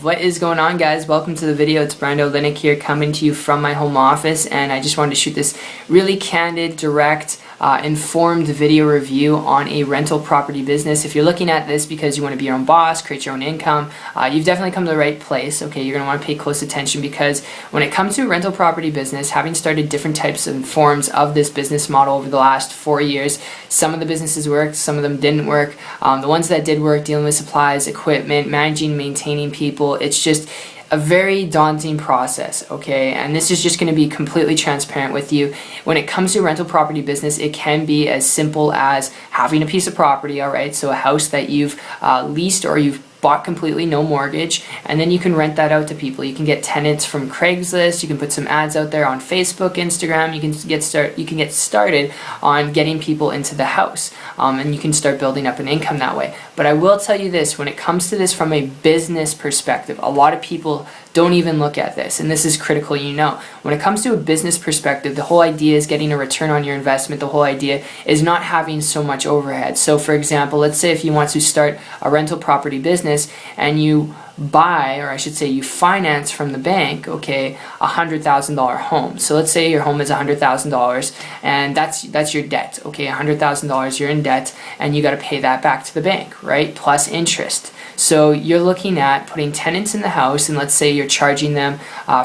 What is going on, guys? Welcome to the video. It's Brando Linick here, coming to you from my home office, and I just wanted to shoot this really candid, direct, informed video review on a rental property business. If you're looking at this because you want to be your own boss, create your own income, you've definitely come to the right place. Okay, you're going to want to pay close attention, because when it comes to a rental property business, having started different types and forms of this business model over the last 4 years, some of the businesses worked, some of them didn't work. The ones that did work, dealing with supplies, equipment, managing, maintaining people, it's just a very daunting process, okay? And this is just going to be completely transparent with you. When it comes to rental property business, it can be as simple as having a piece of property, all right? So a house that you've leased or you've bought completely, no mortgage, and then you can rent that out to people. You can get tenants from Craigslist, you can put some ads out there on Facebook, Instagram, you can get started on getting people into the house, and you can start building up an income that way. But I will tell you this, when it comes to this from a business perspective, a lot of people don't even look at this, and this is critical, you know. When it comes to a business perspective, the whole idea is getting a return on your investment. The whole idea is not having so much overhead. So for example, let's say if you want to start a rental property business and you buy, or I should say you finance from the bank, okay, $100,000 home. So let's say your home is $100,000 and that's your debt, okay, $100,000 you're in debt and you got to pay that back to the bank, right? Plus interest. So you're looking at putting tenants in the house, and let's say you're charging them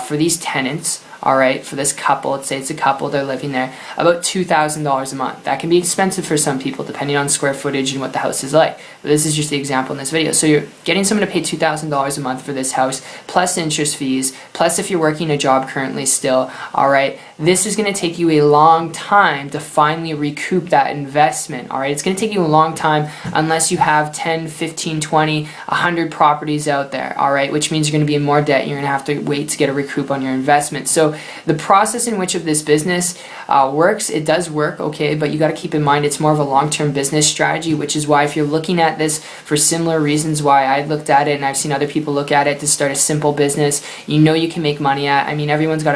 for these tenants, all right, for this couple, let's say it's a couple, they're living there, about $2,000 a month. That can be expensive for some people depending on square footage and what the house is like. But this is just the example in this video. So you're getting someone to pay $2,000 a month for this house, plus interest fees, plus if you're working a job currently still, all right, this is going to take you a long time to finally recoup that investment, all right? It's going to take you a long time unless you have 10, 15, 20, 100 properties out there, all right, which means you're going to be in more debt. You're going to have to wait to get a recoup on your investment. So the process in which of this business works, it does work, okay, but you got to keep in mind it's more of a long-term business strategy, which is why if you're looking at this for similar reasons why I looked at it and I've seen other people look at it to start a simple business, you know you can make money at. I mean, everyone's got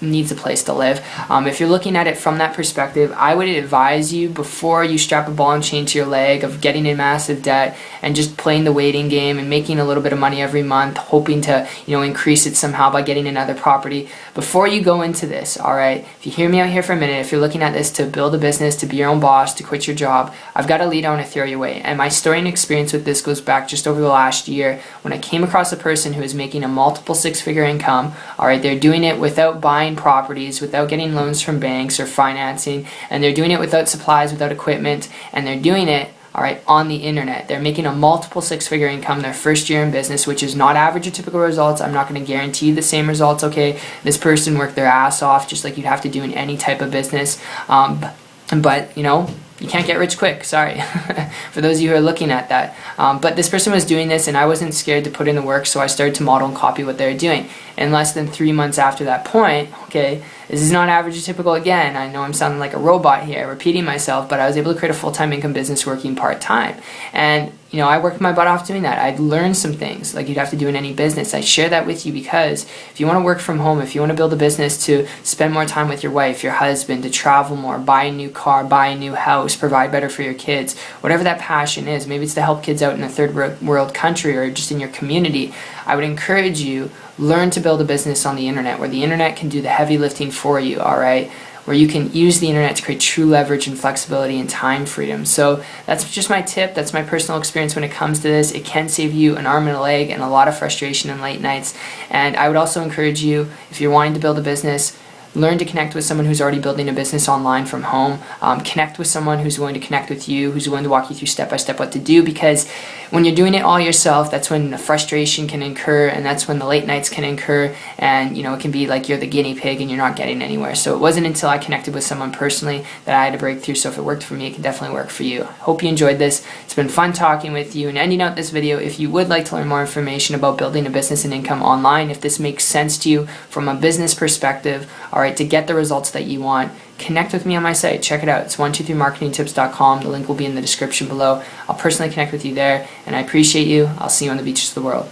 needs a place to live. If you're looking at it from that perspective, I would advise you, before you strap a ball and chain to your leg of getting in massive debt and just playing the waiting game and making a little bit of money every month, hoping to, you know, increase it somehow by getting another property, before you go into this, all right, if you hear me out here for a minute, if you're looking at this to build a business, to be your own boss, to quit your job, I've got a lead I want to throw your way. And my story and experience with this goes back just over the last year when I came across a person who is making a multiple six-figure income, all right, they're doing it without buying properties, without getting loans from banks or financing, and they're doing it without supplies, without equipment, and they're doing it, all right, on the internet. They're making a multiple six-figure income their first year in business, which is not average or typical results. I'm not going to guarantee you the same results, okay? This person worked their ass off just like you'd have to do in any type of business. But, you know, you can't get rich quick, sorry, for those of you who are looking at that. But this person was doing this, and I wasn't scared to put in the work, so I started to model and copy what they were doing. In less than 3 months after that point, okay, this is not average or typical again. I know I'm sounding like a robot here, repeating myself, but I was able to create a full-time income business working part-time. And, you know, I worked my butt off doing that. I'd learned some things like you'd have to do in any business. I share that with you because if you want to work from home, if you want to build a business to spend more time with your wife, your husband, to travel more, buy a new car, buy a new house, provide better for your kids, whatever that passion is, maybe it's to help kids out in a third world country or just in your community, I would encourage you, learn to build a business on the internet where the internet can do the heavy lifting for you, all right? Where you can use the internet to create true leverage and flexibility and time freedom. So that's just my tip. That's my personal experience when it comes to this. It can save you an arm and a leg and a lot of frustration and late nights. And I would also encourage you, if you're wanting to build a business, learn to connect with someone who's already building a business online from home. Connect with someone who's willing to connect with you, who's willing to walk you through step by step what to do, because when you're doing it all yourself, that's when the frustration can incur, and that's when the late nights can incur, and you know, it can be like you're the guinea pig and you're not getting anywhere. So it wasn't until I connected with someone personally that I had to break through. So if it worked for me, it can definitely work for you. Hope you enjoyed this. It's been fun talking with you, and ending out this video, if you would like to learn more information about building a business and income online, if this makes sense to you from a business perspective, all right, to get the results that you want, connect with me on my site. Check it out. It's 123marketingtips.com. The link will be in the description below. I'll personally connect with you there, and I appreciate you. I'll see you on the beaches of the world.